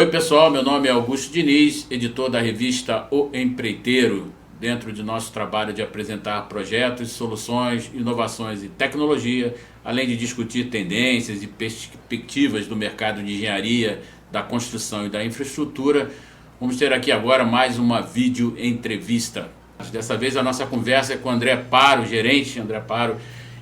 Oi pessoal, meu nome é Augusto Diniz, editor da revista O Empreiteiro. Dentro de nosso trabalho de apresentar projetos, soluções, inovações e tecnologia, além de discutir tendências e perspectivas do mercado de engenharia, da construção e da infraestrutura, vamos ter aqui agora mais uma vídeo entrevista. Dessa vez a nossa conversa é com o André Paro, gerente André Paro,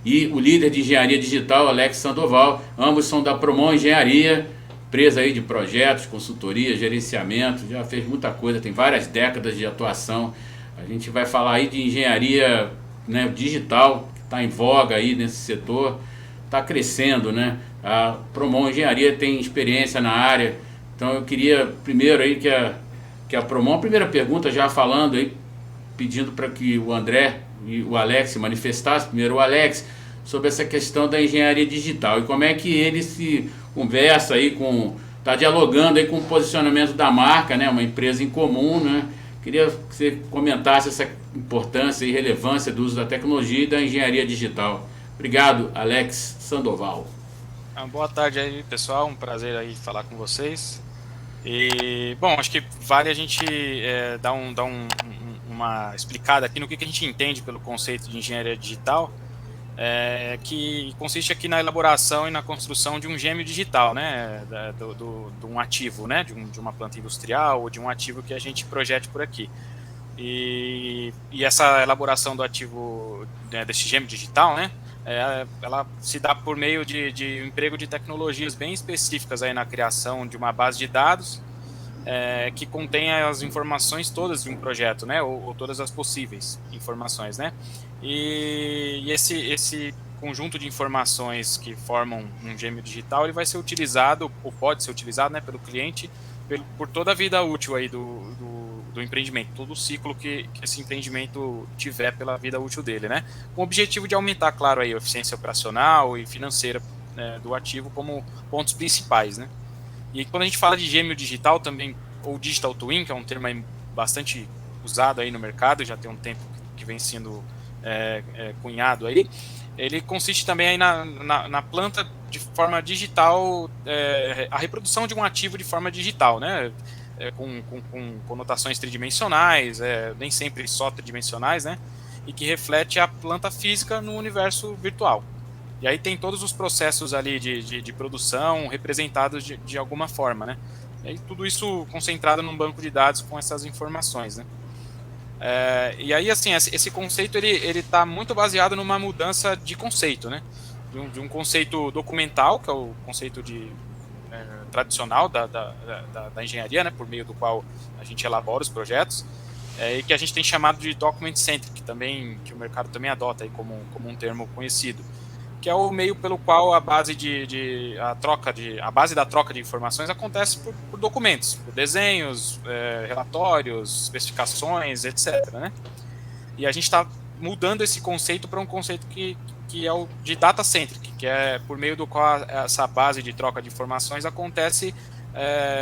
e o líder de engenharia digital, Alex Sandoval. Ambos são da Promon Engenharia, empresa aí de projetos, consultoria, gerenciamento, já fez muita coisa, tem várias décadas de atuação. A gente vai falar aí de engenharia, né, digital, que está em voga aí nesse setor, está crescendo, né? A Promon Engenharia tem experiência na área, então eu queria primeiro aí que a Promon, a primeira pergunta já falando aí, pedindo para que o André e o Alex se manifestassem, primeiro o Alex, sobre essa questão da engenharia digital e como é que ele se conversa aí está dialogando aí com o posicionamento da marca, né, uma empresa em comum, né? Queria que você comentasse essa importância e relevância do uso da tecnologia e da engenharia digital. Obrigado, Alex Sandoval. Boa tarde aí, pessoal. Um prazer aí falar com vocês. E, bom, acho que vale a gente dar uma explicada aqui no que a gente entende pelo conceito de engenharia digital, que consiste aqui na elaboração e na construção de um gêmeo digital, né, de um ativo, né, de uma planta industrial ou de um ativo que a gente projete por aqui. E essa elaboração do ativo, né, desse gêmeo digital, né, ela se dá por meio de emprego de tecnologias bem específicas aí na criação de uma base de dados que contém as informações todas de um projeto, né, ou todas as possíveis informações, né, e esse conjunto de informações que formam um gêmeo digital, ele vai ser utilizado, ou pode ser utilizado, né, pelo cliente por toda a vida útil aí do empreendimento, todo o ciclo que esse empreendimento tiver pela vida útil dele, né? Com o objetivo de aumentar, claro, aí, a eficiência operacional e financeira, né, do ativo como pontos principais, né? E quando a gente fala de gêmeo digital também, ou digital twin, que é um termo aí bastante usado aí no mercado, já tem um tempo que vem sendo cunhado aí, ele consiste também aí na planta de forma digital, a reprodução de um ativo de forma digital, né? Com conotações tridimensionais, nem sempre só tridimensionais, né? E que reflete a planta física no universo virtual. E aí tem todos os processos ali de produção representados de alguma forma, né? E aí tudo isso concentrado num banco de dados com essas informações, né? E aí, assim, esse conceito ele está muito baseado numa mudança de conceito, né? De um conceito documental, que é o conceito tradicional da engenharia, né? Por meio do qual a gente elabora os projetos, e que a gente tem chamado de document-centric, que o mercado também adota aí como um termo conhecido, que é o meio pelo qual a base a base da troca de informações acontece por documentos, por desenhos, relatórios, especificações, etc., né? E a gente está mudando esse conceito para um conceito que é o de data-centric, que é por meio do qual essa base de troca de informações acontece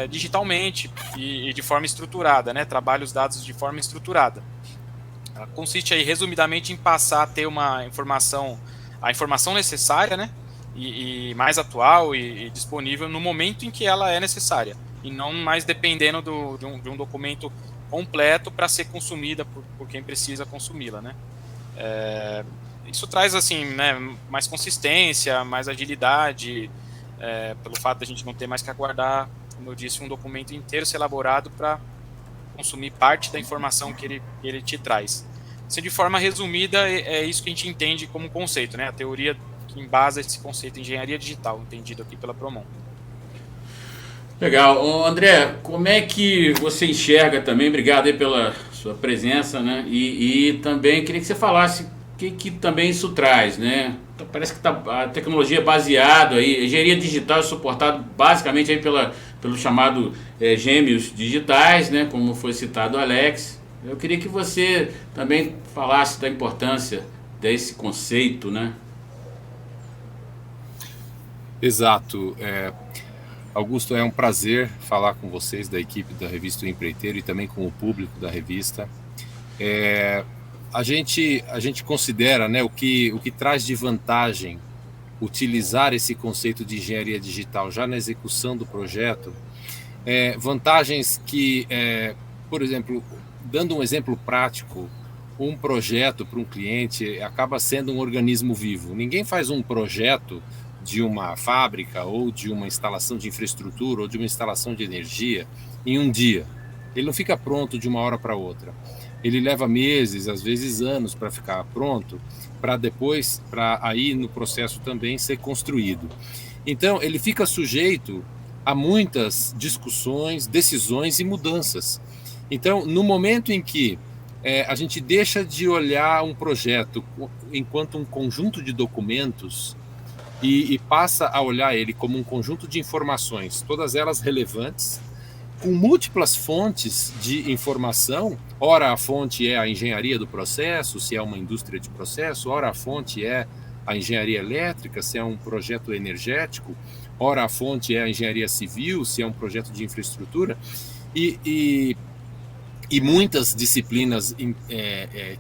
digitalmente e de forma estruturada, né? Trabalha os dados de forma estruturada. Ela consiste aí, resumidamente, em passar a ter a informação necessária, né, e mais atual e disponível no momento em que ela é necessária, e não mais dependendo de um documento completo para ser consumida por quem precisa consumi-la, né. Isso traz, assim, né, mais consistência, mais agilidade, pelo fato de a gente não ter mais que aguardar, como eu disse, um documento inteiro ser elaborado para consumir parte da informação que ele te traz. Se de forma resumida, é isso que a gente entende como conceito, né? A teoria que embasa esse conceito de engenharia digital, entendido aqui pela Promon. Legal. Ô, André, como é que você enxerga também, obrigado aí pela sua presença, né? E também queria que você falasse o que também isso traz, né? Parece que a tecnologia é baseada aí, engenharia digital é suportado basicamente aí pelo chamado gêmeos digitais, né? Como foi citado o Alex. Eu queria que você também falasse da importância desse conceito, né? Exato. Augusto, é um prazer falar com vocês da equipe da revista O Empreiteiro e também com o público da revista. A gente considera, né, o que traz de vantagem utilizar esse conceito de engenharia digital já na execução do projeto vantagens que, por exemplo, dando um exemplo prático, um projeto para um cliente acaba sendo um organismo vivo. Ninguém faz um projeto de uma fábrica ou de uma instalação de infraestrutura ou de uma instalação de energia em um dia. Ele não fica pronto de uma hora para outra. Ele leva meses, às vezes anos para ficar pronto, para depois, para aí no processo também ser construído. Então, ele fica sujeito a muitas discussões, decisões e mudanças. Então, no momento em que a gente deixa de olhar um projeto enquanto um conjunto de documentos e passa a olhar ele como um conjunto de informações, todas elas relevantes, com múltiplas fontes de informação. Ora a fonte é a engenharia do processo, se é uma indústria de processo, ora a fonte é a engenharia elétrica, se é um projeto energético, ora a fonte é a engenharia civil, se é um projeto de infraestrutura, e muitas disciplinas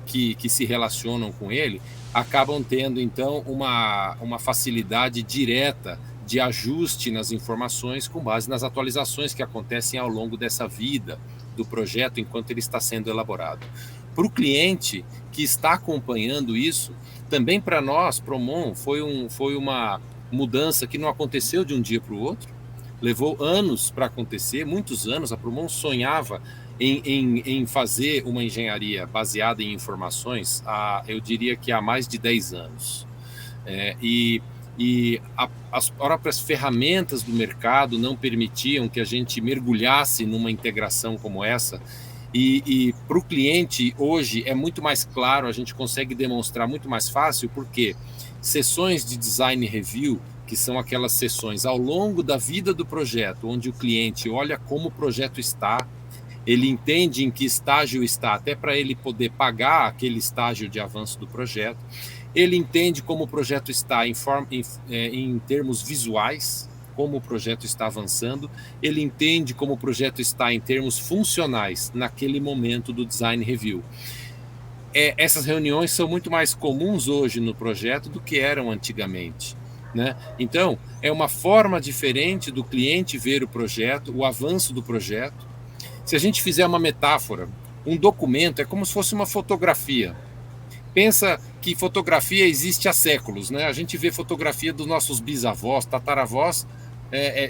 que se relacionam com ele acabam tendo, então, uma facilidade direta de ajuste nas informações com base nas atualizações que acontecem ao longo dessa vida do projeto enquanto ele está sendo elaborado. Para o cliente que está acompanhando isso, também para nós, Promon, foi uma mudança que não aconteceu de um dia para o outro, levou anos para acontecer, muitos anos. A Promon sonhava em fazer uma engenharia baseada em informações, eu diria que há mais de 10 anos. As próprias ferramentas do mercado não permitiam que a gente mergulhasse numa integração como essa. E para o cliente, hoje, é muito mais claro, a gente consegue demonstrar muito mais fácil, porque sessões de design review, que são aquelas sessões ao longo da vida do projeto, onde o cliente olha como o projeto está, ele entende em que estágio está, até para ele poder pagar aquele estágio de avanço do projeto. Ele entende como o projeto está em termos visuais, como o projeto está avançando. Ele entende como o projeto está em termos funcionais naquele momento do design review. Essas reuniões são muito mais comuns hoje no projeto do que eram antigamente, né? Então, é uma forma diferente do cliente ver o projeto, o avanço do projeto. Se a gente fizer uma metáfora, um documento é como se fosse uma fotografia. Pensa que fotografia existe há séculos, né? A gente vê fotografia dos nossos bisavós, tataravós,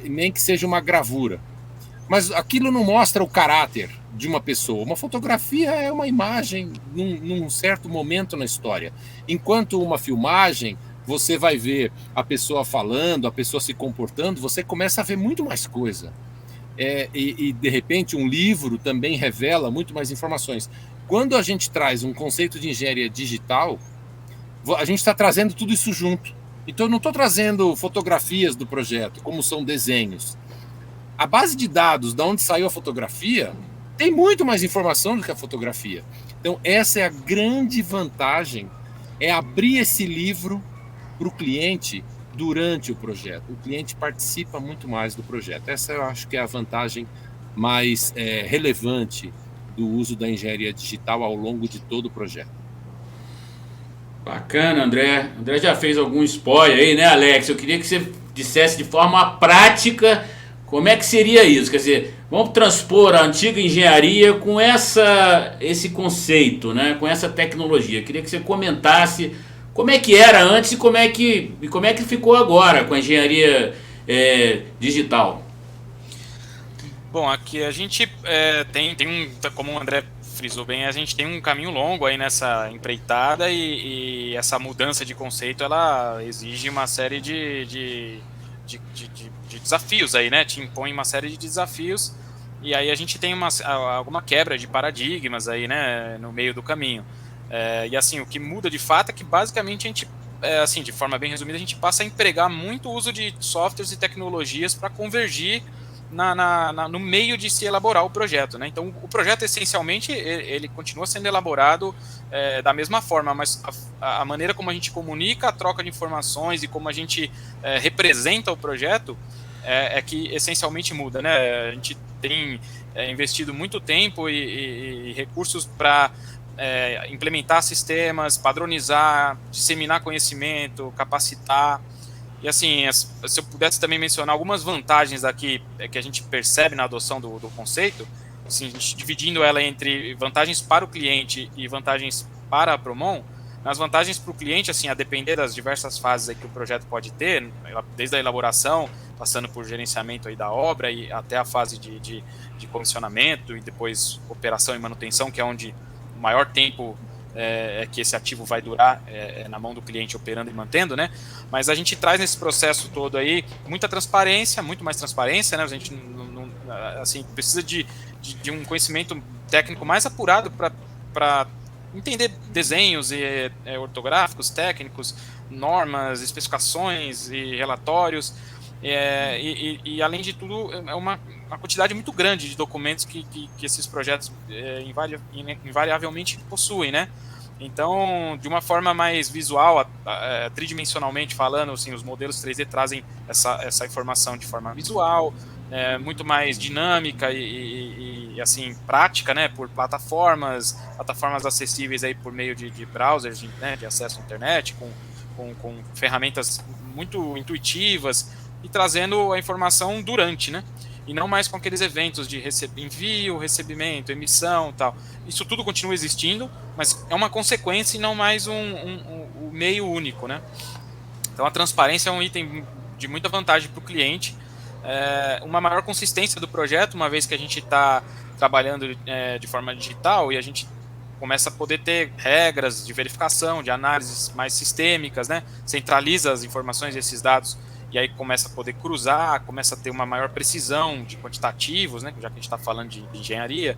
nem que seja uma gravura. Mas aquilo não mostra o caráter de uma pessoa. Uma fotografia é uma imagem num certo momento na história. Enquanto uma filmagem, você vai ver a pessoa falando, a pessoa se comportando, você começa a ver muito mais coisa. E de repente um livro também revela muito mais informações. Quando a gente traz um conceito de engenharia digital, a gente está trazendo tudo isso junto. Então eu não estou trazendo fotografias do projeto, como são desenhos. A base de dados de onde saiu a fotografia tem muito mais informação do que a fotografia. Então essa é a grande vantagem, é abrir esse livro para o cliente durante o projeto. O cliente participa muito mais do projeto. Essa eu acho que é a vantagem mais relevante do uso da engenharia digital ao longo de todo o projeto. Bacana, André. André já fez algum spoiler aí, né, Alex? Eu queria que você dissesse de forma prática como é que seria isso. Quer dizer, vamos transpor a antiga engenharia com esse conceito, né? Com essa tecnologia. Eu queria que você comentasse como é que era antes e como é que ficou agora com a engenharia digital. Bom, aqui a gente tem como o André frisou bem, a gente tem um caminho longo aí nessa empreitada e essa mudança de conceito, ela exige uma série de desafios aí, né? Te impõe uma série de desafios e aí a gente tem alguma quebra de paradigmas aí, né? No meio do caminho. E assim, o que muda de fato é que basicamente a gente, assim, de forma bem resumida, a gente passa a empregar muito o uso de softwares e tecnologias para convergir no meio de se elaborar o projeto, né? Então o projeto essencialmente ele continua sendo elaborado da mesma forma, mas a maneira como a gente comunica, a troca de informações e como a gente representa o projeto é que essencialmente muda, né? A gente tem investido muito tempo e recursos para implementar sistemas, padronizar, disseminar conhecimento, capacitar. E assim, se eu pudesse também mencionar algumas vantagens aqui que a gente percebe na adoção do conceito, assim, a gente dividindo ela entre vantagens para o cliente e vantagens para a Promon. Nas vantagens para o cliente, assim, a depender das diversas fases aí que o projeto pode ter, desde a elaboração, passando por gerenciamento aí da obra e até a fase de comissionamento e depois operação e manutenção, que é onde o maior tempo que esse ativo vai durar na mão do cliente operando e mantendo, né? Mas a gente traz nesse processo todo aí muita transparência, muito mais transparência, né? A gente assim, precisa de um conhecimento técnico mais apurado para entender desenhos ortográficos, técnicos, normas, especificações e relatórios. E além de tudo, é uma quantidade muito grande de documentos que esses projetos invariavelmente possuem, né? Então, de uma forma mais visual, tridimensionalmente falando, assim, os modelos 3D trazem essa informação de forma visual, muito mais dinâmica e assim, prática, né, por plataformas acessíveis aí por meio de browsers, né, de acesso à internet, com ferramentas muito intuitivas e trazendo a informação durante, né? E não mais com aqueles eventos de envio, recebimento, emissão, tal. Isso tudo continua existindo, mas é uma consequência e não mais um meio único, né? Então a transparência é um item de muita vantagem para o cliente, uma maior consistência do projeto, uma vez que a gente está trabalhando de forma digital e a gente começa a poder ter regras de verificação, de análises mais sistêmicas, né? Centraliza as informações e esses dados e aí começa a poder cruzar, começa a ter uma maior precisão de quantitativos, né? Já que a gente está falando de engenharia,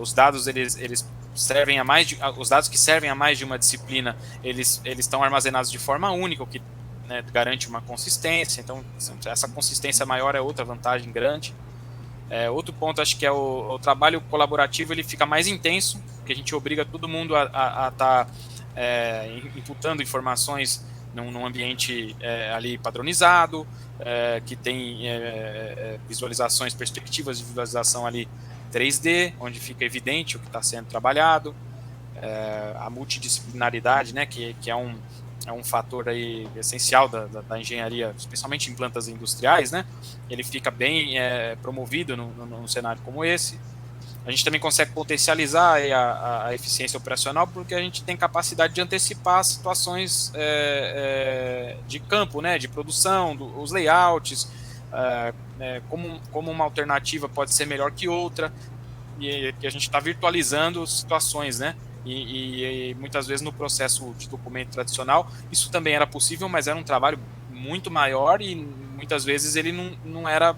os dados eles servem a mais os dados que servem a mais de uma disciplina, eles estão armazenados de forma única, o que, né, garante uma consistência. Então essa consistência maior é outra vantagem grande. Outro ponto, acho que é o trabalho colaborativo, ele fica mais intenso, porque a gente obriga todo mundo a estar imputando informações num ambiente ali padronizado, que tem visualizações, perspectivas de visualização ali 3D, onde fica evidente o que está sendo trabalhado, a multidisciplinaridade, né, que é um fator aí essencial da engenharia, especialmente em plantas industriais, né? Ele fica bem promovido num cenário como esse. A gente também consegue potencializar a eficiência operacional porque a gente tem capacidade de antecipar situações de campo, né? De produção, os layouts, como uma alternativa pode ser melhor que outra, e a gente está virtualizando situações, né? E muitas vezes no processo de documento tradicional isso também era possível, mas era um trabalho muito maior e muitas vezes ele não era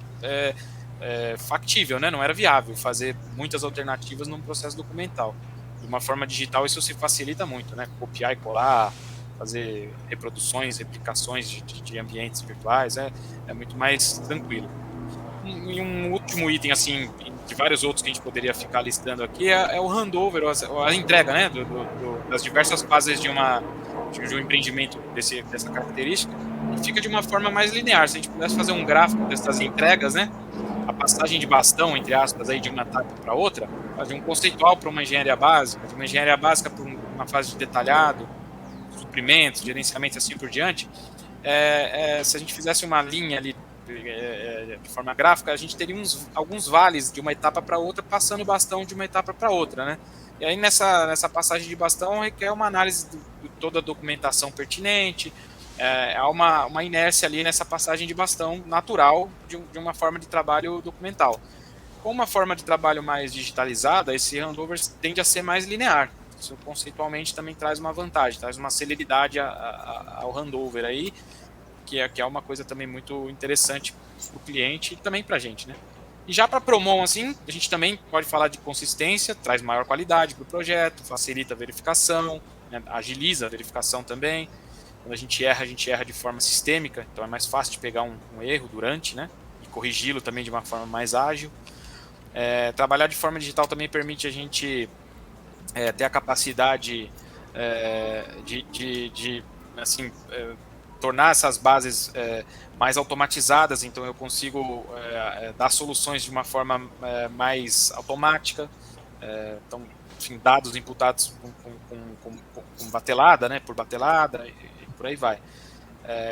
factível, né? Não era viável fazer muitas alternativas num processo documental. De uma forma digital isso se facilita muito, né? Copiar e colar, fazer reproduções, replicações de ambientes virtuais, é muito mais tranquilo. E um último item, assim, de vários outros que a gente poderia ficar listando aqui, é o handover, a entrega, né, das diversas fases de um empreendimento dessa característica, que fica de uma forma mais linear. Se a gente pudesse fazer um gráfico dessas entregas, né, a passagem de bastão, entre aspas, aí, de uma etapa para outra, de um conceitual para uma engenharia básica, de uma engenharia básica para uma fase de detalhado, suprimentos, gerenciamento e assim por diante, se a gente fizesse uma linha ali de forma gráfica, a gente teria alguns vales de uma etapa para outra, passando o bastão de uma etapa para outra, né? E aí nessa passagem de bastão requer uma análise de toda a documentação pertinente, há uma inércia ali nessa passagem de bastão natural de uma forma de trabalho documental. Com uma forma de trabalho mais digitalizada, esse handover tende a ser mais linear. Isso conceitualmente também traz uma vantagem, traz uma celeridade ao handover aí, que é uma coisa também muito interessante para o cliente e também para a gente, né? E já para a Promon, assim, a gente também pode falar de consistência, traz maior qualidade para o projeto, facilita a verificação, né, agiliza a verificação também. Quando a gente erra de forma sistêmica, então é mais fácil de pegar um erro durante, né? E corrigi-lo também de uma forma mais ágil. Trabalhar de forma digital também permite a gente ter a capacidade de assim, tornar essas bases mais automatizadas, então eu consigo dar soluções de uma forma mais automática, então, enfim, dados imputados com batelada, né, por batelada, e por aí vai.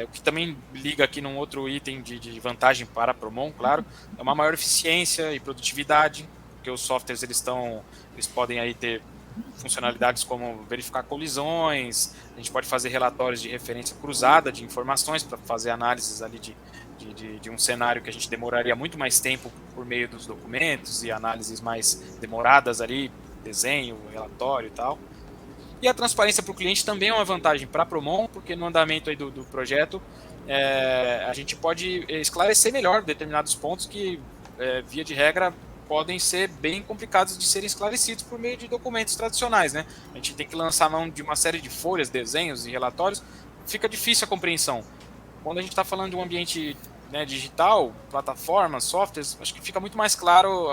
O que também liga aqui num outro item de vantagem para a Promon, claro, é uma maior eficiência e produtividade, porque os softwares eles podem aí ter funcionalidades como verificar colisões, a gente pode fazer relatórios de referência cruzada de informações para fazer análises ali de um cenário que a gente demoraria muito mais tempo por meio dos documentos e análises mais demoradas ali, desenho, relatório e tal. E a transparência para o cliente também é uma vantagem para a Promon, porque no andamento aí do projeto a gente pode esclarecer melhor determinados pontos que, via de regra, podem ser bem complicados de serem esclarecidos por meio de documentos tradicionais, né? A gente tem que lançar mão de uma série de folhas, desenhos e relatórios, fica difícil a compreensão. Quando a gente está falando de um ambiente, né, digital, plataformas, softwares, acho que fica muito mais claro,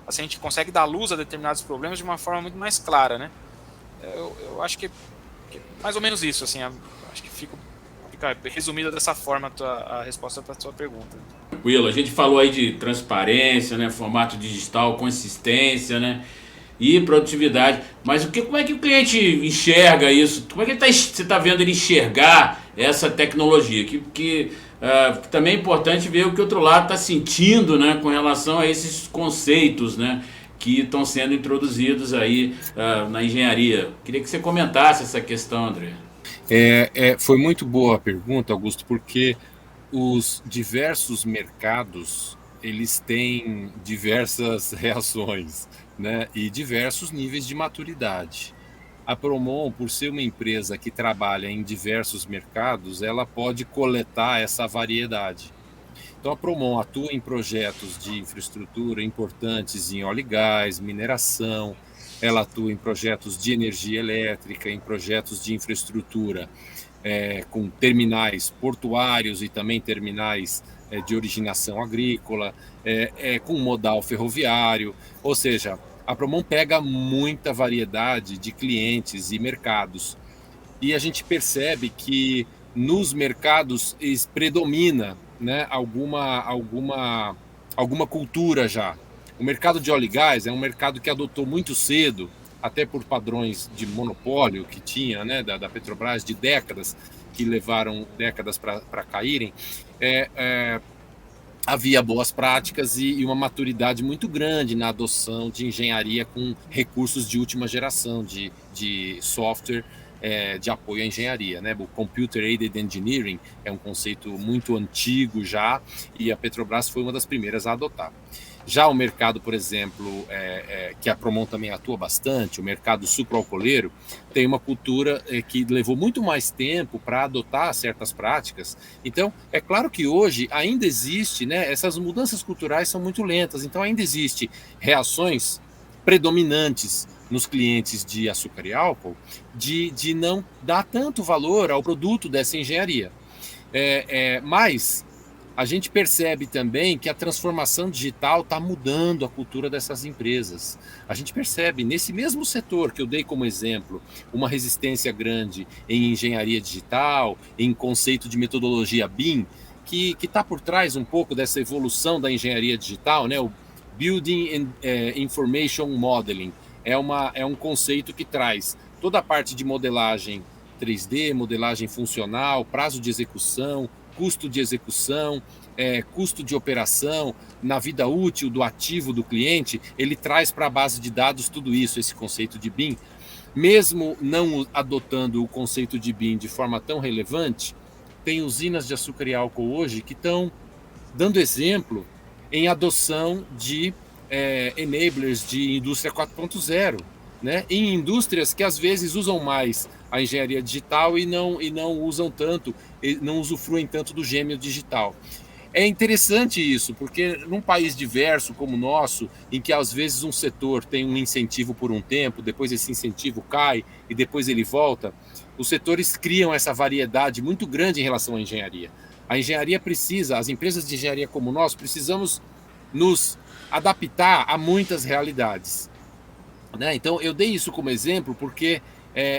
assim, a gente consegue dar luz a determinados problemas de uma forma muito mais clara, né? Eu acho que mais ou menos isso, assim, acho que fica resumida dessa forma a resposta para a sua pergunta. Will, a gente falou aí de transparência, né, formato digital, consistência, né, e produtividade, mas como é que o cliente enxerga isso? Como é que você está vendo ele enxergar essa tecnologia? Que também é importante ver o que o outro lado está sentindo, né, com relação a esses conceitos, né, que estão sendo introduzidos aí na engenharia. Queria que você comentasse essa questão, André. Foi muito boa a pergunta, Augusto, porque os diversos mercados, eles têm diversas reações, né, e diversos níveis de maturidade. A Promon, por ser uma empresa que trabalha em diversos mercados, ela pode coletar essa variedade. Então, a Promon atua em projetos de infraestrutura importantes em óleo e gás, mineração, ela atua em projetos de energia elétrica, em projetos de infraestrutura com terminais portuários e também terminais de originação agrícola, com modal ferroviário, ou seja, a Promon pega muita variedade de clientes e mercados. E a gente percebe que nos mercados predomina, né, alguma cultura já. O mercado de óleo e gás é um mercado que adotou muito cedo, até por padrões de monopólio que tinha, né, da Petrobras, de décadas, que levaram décadas para caírem. Havia boas práticas e uma maturidade muito grande na adoção de engenharia com recursos de última geração, de software de apoio à engenharia, né? O Computer Aided Engineering é um conceito muito antigo já, e a Petrobras foi uma das primeiras a adotar. Já o mercado, por exemplo, que a Promon também atua bastante, o mercado sucroalcooleiro, tem uma cultura que levou muito mais tempo para adotar certas práticas. Então, é claro que hoje ainda existe, né, essas mudanças culturais são muito lentas, então ainda existe reações predominantes nos clientes de açúcar e álcool de não dar tanto valor ao produto dessa engenharia. Mas a gente percebe também que a transformação digital está mudando a cultura dessas empresas. A gente percebe, nesse mesmo setor que eu dei como exemplo, uma resistência grande em engenharia digital, em conceito de metodologia BIM, que está por trás um pouco dessa evolução da engenharia digital, né? O Building Information Modeling é um conceito que traz toda a parte de modelagem 3D, modelagem funcional, prazo de execução, custo de execução, custo de operação, na vida útil do ativo do cliente, ele traz para a base de dados tudo isso, esse conceito de BIM. Mesmo não adotando o conceito de BIM de forma tão relevante, tem usinas de açúcar e álcool hoje que estão dando exemplo em adoção de enablers de indústria 4.0, né? Em indústrias que às vezes usam mais a engenharia digital e não usam tanto, não usufruem tanto do gêmeo digital. É interessante isso, porque num país diverso como o nosso, em que às vezes um setor tem um incentivo por um tempo, depois esse incentivo cai e depois ele volta, os setores criam essa variedade muito grande em relação à engenharia. A engenharia precisa, as empresas de engenharia como nós, precisamos nos adaptar a muitas realidades, né? Então eu dei isso como exemplo porque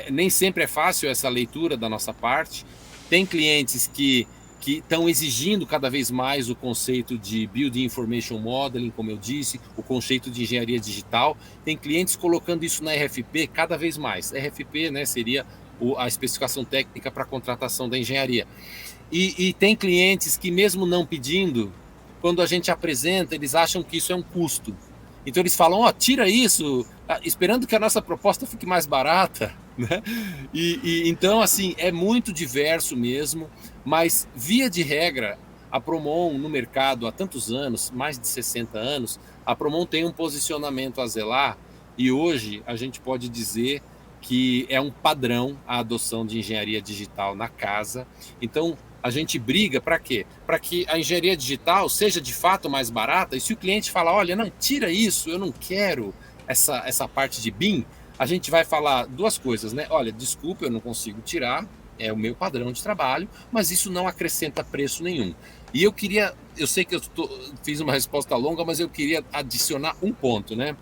nem sempre é fácil essa leitura da nossa parte. Tem clientes que estão exigindo cada vez mais o conceito de Building Information Modeling, como eu disse, o conceito de engenharia digital. Tem clientes colocando isso na RFP cada vez mais. RFP, né, seria a especificação técnica para a contratação da engenharia. E tem clientes que, mesmo não pedindo, quando a gente apresenta, eles acham que isso é um custo. Então eles falam, tira isso, esperando que a nossa proposta fique mais barata, né? Então, assim, é muito diverso mesmo, mas, via de regra, a Promon no mercado há tantos anos, mais de 60 anos, a Promon tem um posicionamento a zelar, e hoje a gente pode dizer que é um padrão a adoção de engenharia digital na casa. Então, a gente briga para quê? Para que a engenharia digital seja de fato mais barata, e se o cliente fala, olha, não, tira isso, eu não quero essa parte de BIM, a gente vai falar duas coisas, né? Olha, desculpa, eu não consigo tirar, é o meu padrão de trabalho, mas isso não acrescenta preço nenhum. E eu sei que fiz uma resposta longa, mas eu queria adicionar um ponto, né?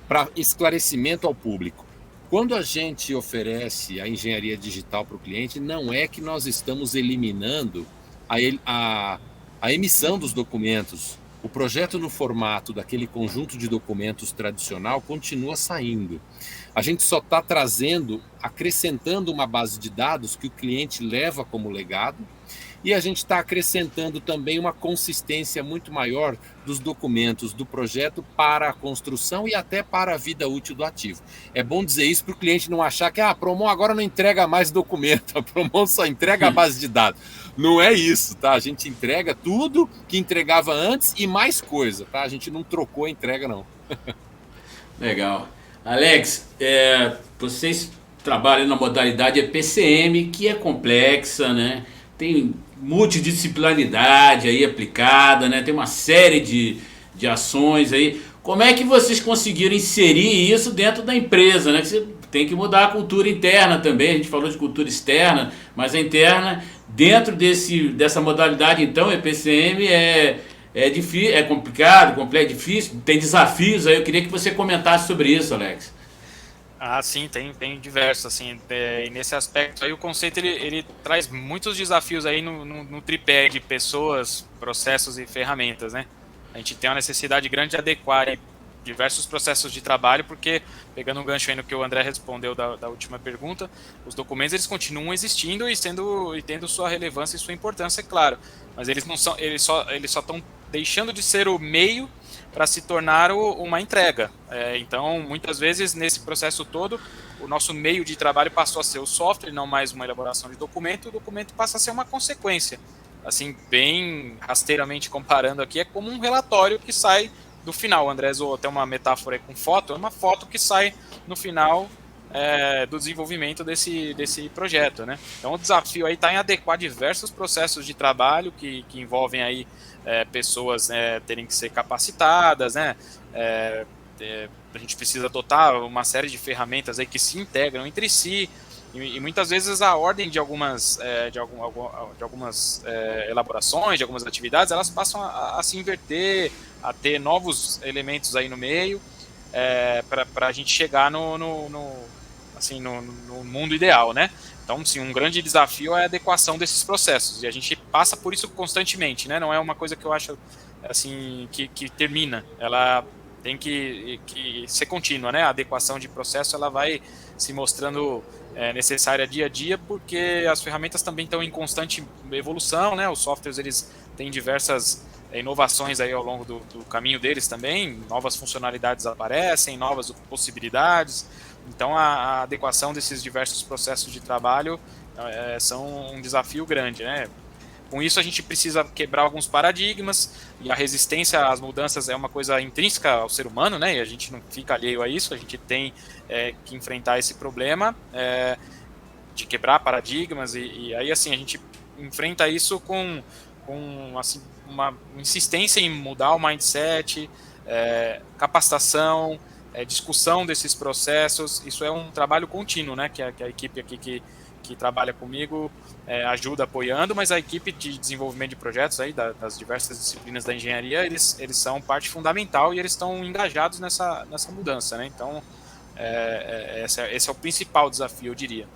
Para esclarecimento ao público. Quando a gente oferece a engenharia digital para o cliente, não é que nós estamos eliminando a emissão dos documentos. O projeto no formato daquele conjunto de documentos tradicional continua saindo. A gente só está acrescentando uma base de dados que o cliente leva como legado, e a gente está acrescentando também uma consistência muito maior dos documentos do projeto para a construção e até para a vida útil do ativo. É bom dizer isso para o cliente não achar que a Promon agora não entrega mais documento, a Promon só entrega a base de dados. Não é isso, tá? A gente entrega tudo que entregava antes e mais coisa, tá? A gente não trocou a entrega, não. Legal. Alex, vocês trabalham na modalidade EPCM, que é complexa, né? Tem multidisciplinaridade aí aplicada, né? Tem uma série de ações aí. Como é que vocês conseguiram inserir isso dentro da empresa, né? Que você tem que mudar a cultura interna também. A gente falou de cultura externa, mas a interna, dentro dessa modalidade, então, EPCM é difícil, é complicado, complexo, difícil, tem desafios aí. Eu queria que você comentasse sobre isso, Alex. Sim, tem diversos, assim, e nesse aspecto aí o conceito ele traz muitos desafios aí no tripé de pessoas, processos e ferramentas, né? A gente tem uma necessidade grande de adequar diversos processos de trabalho, porque, pegando um gancho aí no que o André respondeu da última pergunta, os documentos eles continuam existindo e tendo sua relevância e sua importância, é claro, mas eles só estão deixando de ser o meio para se tornar uma entrega. Então, muitas vezes, nesse processo todo, o nosso meio de trabalho passou a ser o software, não mais uma elaboração de documento, o documento passa a ser uma consequência. Assim, bem rasteiramente comparando aqui, é como um relatório que sai do final. O André usou até uma metáfora aí com foto, é uma foto que sai no final do desenvolvimento desse projeto, né? Então, o desafio aí está em adequar diversos processos de trabalho que envolvem aí pessoas terem que ser capacitadas, né? A gente precisa adotar uma série de ferramentas aí que se integram entre si, e muitas vezes a ordem de algumas elaborações, de algumas atividades, elas passam a se inverter, a ter novos elementos aí no meio, para a gente chegar no mundo ideal, né? Então, sim, um grande desafio é a adequação desses processos, e a gente passa por isso constantemente, né? Não é uma coisa que eu acho assim que termina, ela tem que ser contínua, né? A adequação de processo ela vai se mostrando necessária dia a dia, porque as ferramentas também estão em constante evolução, né? Os softwares eles têm diversas inovações aí ao longo do caminho deles também, novas funcionalidades aparecem, novas possibilidades. Então, a adequação desses diversos processos de trabalho são um desafio grande, né? Com isso, a gente precisa quebrar alguns paradigmas, e a resistência às mudanças é uma coisa intrínseca ao ser humano, né? E a gente não fica alheio a isso, a gente tem que enfrentar esse problema de quebrar paradigmas, e aí, assim, a gente enfrenta isso com assim, uma insistência em mudar o mindset, capacitação, discussão desses processos. Isso é um trabalho contínuo, né? Que a equipe aqui que trabalha comigo ajuda apoiando, mas a equipe de desenvolvimento de projetos aí das diversas disciplinas da engenharia, eles são parte fundamental e eles estão engajados nessa mudança, né? Então, esse é o principal desafio, eu diria.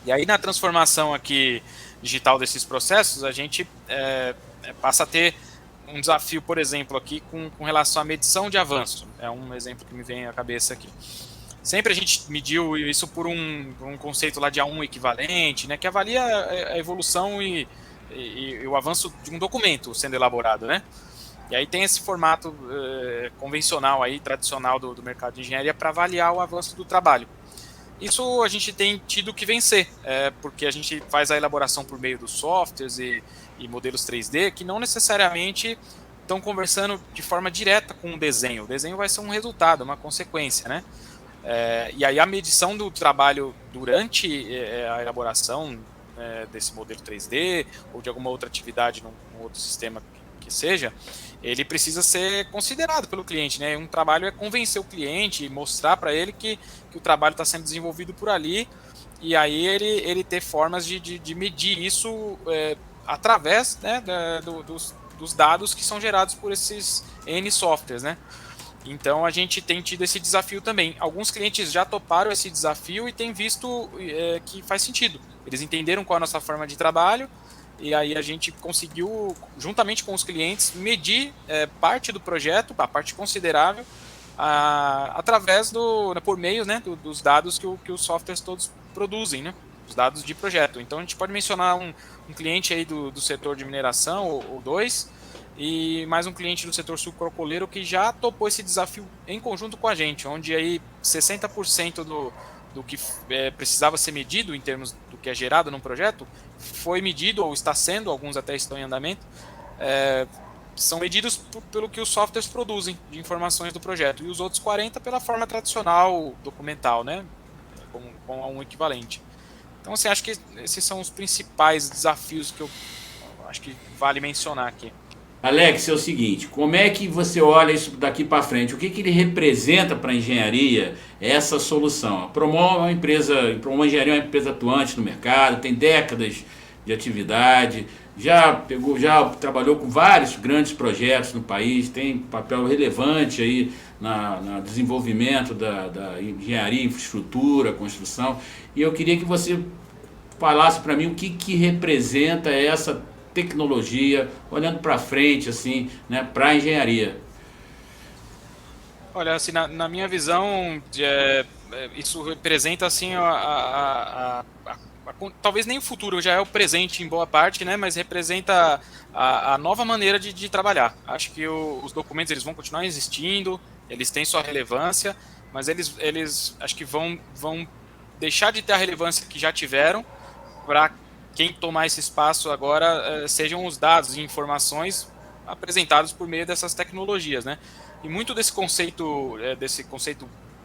E aí, na transformação aqui digital desses processos, a gente passa a ter um desafio, por exemplo, aqui com relação à medição de avanço. É um exemplo que me vem à cabeça aqui. sempre a gente mediu isso por um conceito lá de A1 equivalente, né, que avalia a evolução e o avanço de um documento sendo elaborado, né? E aí tem esse formato convencional aí, tradicional do mercado de engenharia para avaliar o avanço do trabalho. Isso a gente tem tido que vencer, porque a gente faz a elaboração por meio dos softwares e modelos 3D que não necessariamente estão conversando de forma direta com o desenho. O desenho vai ser um resultado, uma consequência, né? E aí a medição do trabalho durante a elaboração desse modelo 3D ou de alguma outra atividade num outro sistema que seja, ele precisa ser considerado pelo cliente, né? Um trabalho é convencer o cliente e mostrar para ele que o trabalho está sendo desenvolvido por ali, e aí ele ter formas de medir isso através, né, dos dados que são gerados por esses N softwares, né? Então a gente tem tido esse desafio também. Alguns clientes já toparam esse desafio e têm visto que faz sentido. Eles entenderam qual é a nossa forma de trabalho, e aí a gente conseguiu, juntamente com os clientes, medir parte do projeto, a parte considerável, através por meio, né, dos dados que os softwares todos produzem, né, os dados de projeto. Então a gente pode mencionar um cliente aí do setor de mineração, ou dois, e mais um cliente do setor sucroalcooleiro que já topou esse desafio em conjunto com a gente, onde aí 60% do que precisava ser medido em termos do que é gerado num projeto foi medido ou está sendo, alguns até estão em andamento, são medidos pelo que os softwares produzem de informações do projeto, e os outros 40% pela forma tradicional documental, né, com um equivalente. Então, assim, acho que esses são os principais desafios que eu acho que vale mencionar aqui. Alex, é o seguinte, como é que você olha isso daqui para frente? O que ele representa para a engenharia, essa solução? A Promon é uma engenharia é uma empresa atuante no mercado, tem décadas de atividade, já trabalhou com vários grandes projetos no país, tem papel relevante aí no desenvolvimento da engenharia, infraestrutura, construção. E eu queria que você falasse para mim o que representa essa tecnologia, olhando para frente, assim, né, para a engenharia. Olha, assim, na minha visão, isso representa, assim, talvez nem o futuro, já é o presente em boa parte, né, mas representa a nova maneira de trabalhar. Acho que os documentos eles vão continuar existindo, eles têm sua relevância, mas eles acho que vão deixar de ter a relevância que já tiveram, para quem tomar esse espaço agora sejam os dados e informações apresentados por meio dessas tecnologias, né? E muito desse conceito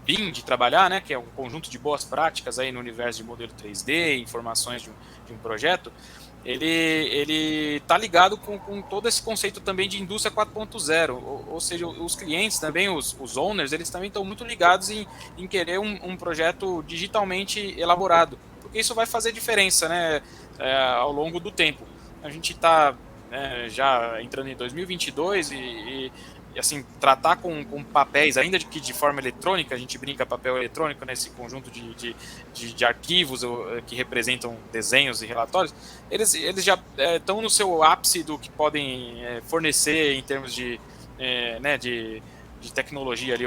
BIM de trabalhar, né, que é um conjunto de boas práticas aí no universo de modelo 3D, informações de um projeto, ele está ligado com todo esse conceito também de indústria 4.0, ou seja, os clientes também, os owners, eles também estão muito ligados em querer um projeto digitalmente elaborado, porque isso vai fazer diferença, né, ao longo do tempo. A gente está já entrando em 2022 e assim, tratar com papéis, ainda que de forma eletrônica, a gente brinca papel eletrônico nesse conjunto de arquivos que representam desenhos e relatórios, eles já estão no seu ápice do que podem fornecer em termos de tecnologia ali,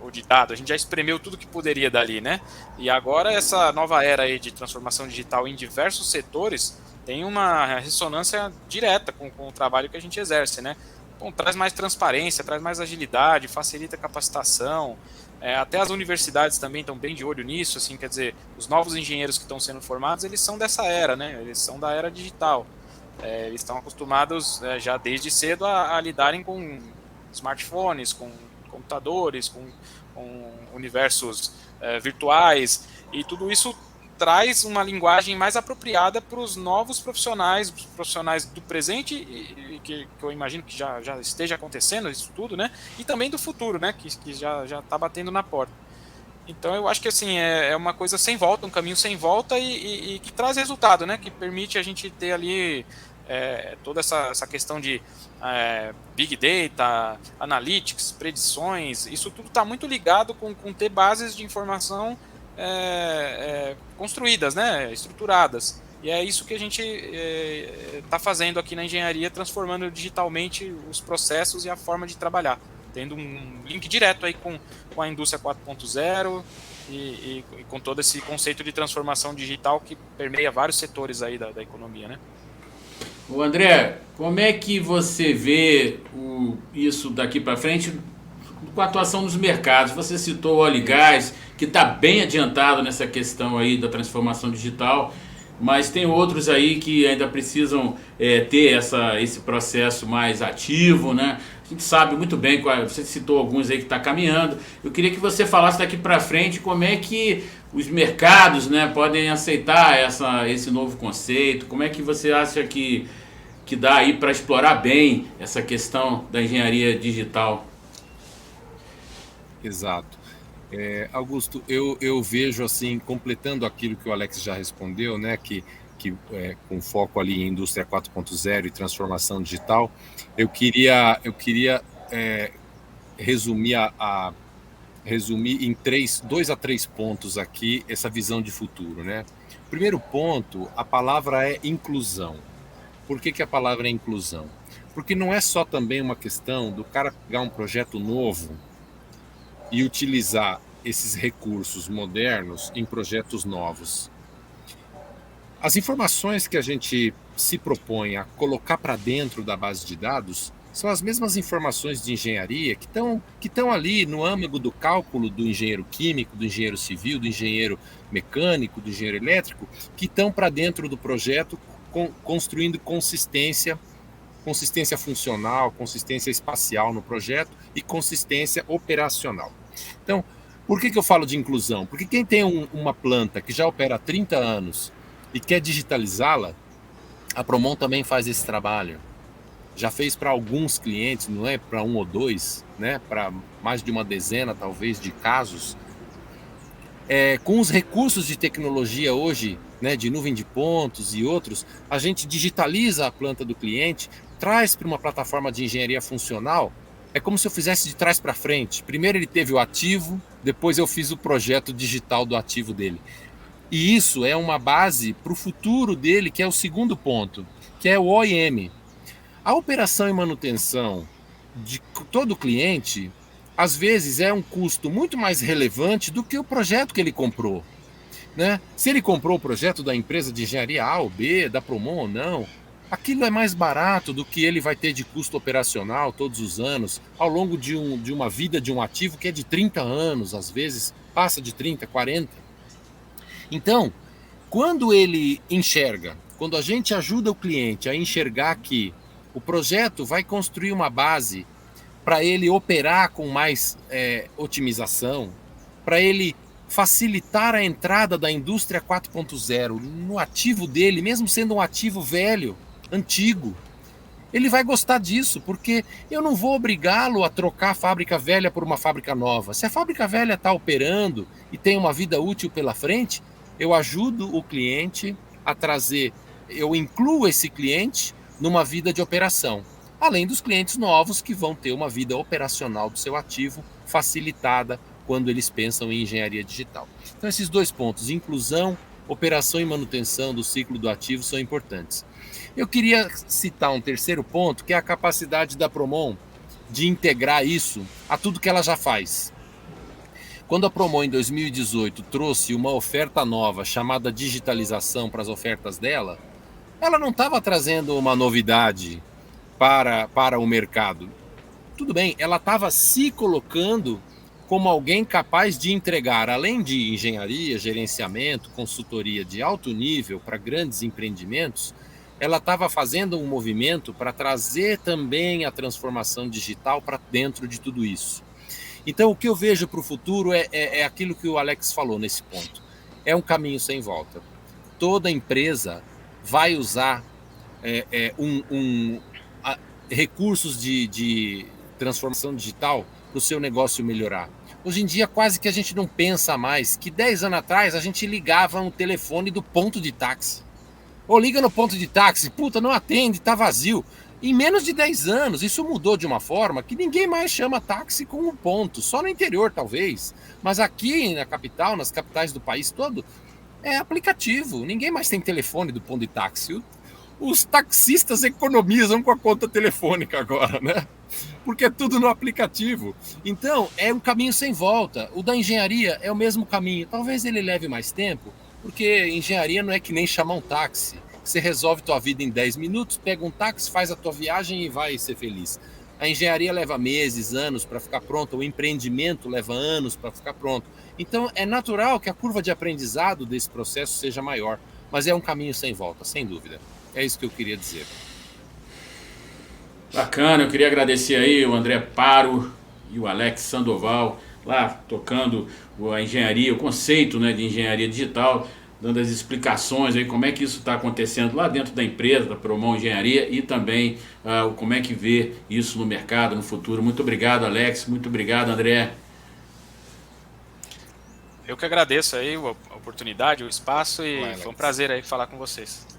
ou de dado. A gente já espremeu tudo que poderia dali, né? E agora essa nova era aí de transformação digital em diversos setores tem uma ressonância direta com o trabalho que a gente exerce, né? Bom, traz mais transparência, traz mais agilidade, facilita a capacitação, até as universidades também estão bem de olho nisso, assim, quer dizer, os novos engenheiros que estão sendo formados, eles são dessa era, né? Eles são da era digital. Eles estão acostumados já desde cedo a lidarem com smartphones, com computadores, com universos virtuais, e tudo isso traz uma linguagem mais apropriada para os novos profissionais, os profissionais do presente, e que eu imagino que já esteja acontecendo isso tudo, né? E também do futuro, né? Que já está batendo na porta. Então eu acho que assim é uma coisa sem volta, um caminho sem volta e que traz resultado, né? Que permite a gente ter ali toda essa questão de Big Data, Analytics, predições, isso tudo está muito ligado com ter bases de informação construídas, né, estruturadas. E é isso que a gente está fazendo aqui na engenharia, transformando digitalmente os processos e a forma de trabalhar, tendo um link direto aí com a indústria 4.0 e com todo esse conceito de transformação digital que permeia vários setores aí da economia, né? O André, como é que você vê isso daqui para frente com a atuação nos mercados? Você citou o óleo e gás, que está bem adiantado nessa questão aí da transformação digital, mas tem outros aí que ainda precisam ter esse processo mais ativo, né? A gente sabe muito bem, você citou alguns aí que está caminhando. Eu queria que você falasse daqui para frente como é que os mercados, né, podem aceitar esse novo conceito. Como é que você acha que dá aí para explorar bem essa questão da engenharia digital? Exato. Augusto, eu vejo assim, completando aquilo que o Alex já respondeu, né, que com foco ali em indústria 4.0 e transformação digital, eu queria resumir resumir em 2 a 3 pontos aqui essa visão de futuro, né? Primeiro ponto, a palavra é inclusão. Por que a palavra é inclusão? Porque não é só também uma questão do cara pegar um projeto novo e utilizar esses recursos modernos em projetos novos. As informações que a gente se propõe a colocar para dentro da base de dados são as mesmas informações de engenharia que estão ali no âmago do cálculo do engenheiro químico, do engenheiro civil, do engenheiro mecânico, do engenheiro elétrico, que estão para dentro do projeto construindo consistência funcional, consistência espacial no projeto e consistência operacional. Então, por que eu falo de inclusão? Porque quem tem uma planta que já opera há 30 anos e quer digitalizá-la, a Promon também faz esse trabalho. Já fez para alguns clientes, não é para 1 ou 2, né? Para mais de uma dezena, talvez, de casos. Com os recursos de tecnologia hoje, né, de nuvem de pontos e outros, a gente digitaliza a planta do cliente, traz para uma plataforma de engenharia funcional. É como se eu fizesse de trás para frente. Primeiro ele teve o ativo, depois eu fiz o projeto digital do ativo dele. E isso é uma base para o futuro dele, que é o segundo ponto, que é o OEM. A operação e manutenção de todo cliente, às vezes, é um custo muito mais relevante do que o projeto que ele comprou, né? Se ele comprou o projeto da empresa de engenharia A ou B, da Promon ou não, aquilo é mais barato do que ele vai ter de custo operacional todos os anos, ao longo de uma vida de um ativo que é de 30 anos, às vezes passa de 30, 40. Então, quando a gente ajuda o cliente a enxergar que o projeto vai construir uma base para ele operar com mais otimização, para ele facilitar a entrada da indústria 4.0 no ativo dele, mesmo sendo um ativo velho, antigo. Ele vai gostar disso, porque eu não vou obrigá-lo a trocar a fábrica velha por uma fábrica nova. Se a fábrica velha está operando e tem uma vida útil pela frente, eu ajudo o cliente a trazer, eu incluo esse cliente numa vida de operação, além dos clientes novos que vão ter uma vida operacional do seu ativo facilitada quando eles pensam em engenharia digital. Então esses 2 pontos, inclusão, operação e manutenção do ciclo do ativo, são importantes. Eu queria citar um terceiro ponto, que é a capacidade da Promon de integrar isso a tudo que ela já faz. Quando a Promon, em 2018, trouxe uma oferta nova chamada digitalização para as ofertas dela, ela não estava trazendo uma novidade para o mercado. Tudo bem, ela estava se colocando como alguém capaz de entregar, além de engenharia, gerenciamento, consultoria de alto nível para grandes empreendimentos, ela estava fazendo um movimento para trazer também a transformação digital para dentro de tudo isso. Então, o que eu vejo para o futuro é aquilo que o Alex falou nesse ponto. É um caminho sem volta. Toda empresa vai usar recursos de transformação digital para o seu negócio melhorar. Hoje em dia, quase que a gente não pensa mais que 10 anos atrás a gente ligava no telefone do ponto de táxi. Ou liga no ponto de táxi, puta, não atende, tá vazio. Em menos de 10 anos, isso mudou de uma forma que ninguém mais chama táxi com um ponto, só no interior talvez. Mas aqui na capital, nas capitais do país todo, é aplicativo. Ninguém mais tem telefone do ponto de táxi. Os taxistas economizam com a conta telefônica agora, né? Porque é tudo no aplicativo. Então, é um caminho sem volta. O da engenharia é o mesmo caminho. Talvez ele leve mais tempo, porque engenharia não é que nem chamar um táxi. Você resolve tua vida em 10 minutos, pega um táxi, faz a tua viagem e vai ser feliz. A engenharia leva meses, anos para ficar pronta. O empreendimento leva anos para ficar pronto. Então, é natural que a curva de aprendizado desse processo seja maior. Mas é um caminho sem volta, sem dúvida. É isso que eu queria dizer. Bacana, eu queria agradecer aí o André Paro e o Alex Sandoval, lá tocando a engenharia, o conceito, né, de engenharia digital, dando as explicações aí como é que isso está acontecendo lá dentro da empresa, da Promon Engenharia, e também como é que vê isso no mercado, no futuro. Muito obrigado, Alex, muito obrigado, André. Eu que agradeço aí a oportunidade, o espaço, e Vai, foi um prazer aí falar com vocês.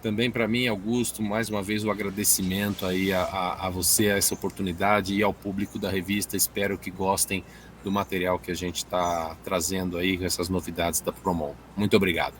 Também para mim, Augusto, mais uma vez o agradecimento aí a você, a essa oportunidade, e ao público da revista. Espero que gostem do material que a gente está trazendo aí, com essas novidades da Promon. Muito obrigado.